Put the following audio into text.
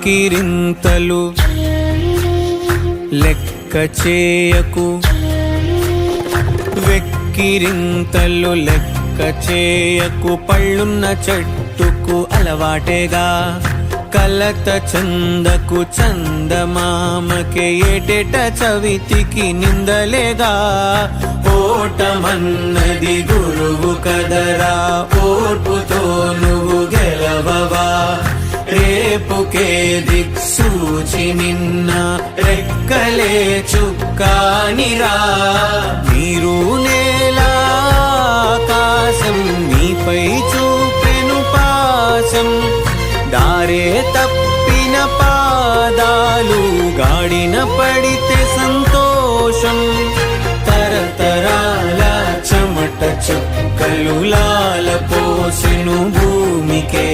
వెక్కిరింతలు లెక్క చేయకు, వెక్కిరింతలు లెక్క చేయకు. పళ్ళున్న చెట్టుకు అలవాటేగా, కలత చందకు చందమామకే ఏటేట చవితికి నిందలేగా. ఓటమన్నది గురువు కదరా, ఓర్పుతో నువ్వు గెలవవా. రేపుకే దిక్సూచి నిన్న రెక్కలే చుక్కానిరా. నీరు నేల ఆకాశం నీపై చూపెను పాశం, దారే తప్పిన పాదాలు గాడిన పడితే సంతోషం. తరతరాల చెమట చుక్కలు లాల పోసెను భూమికే.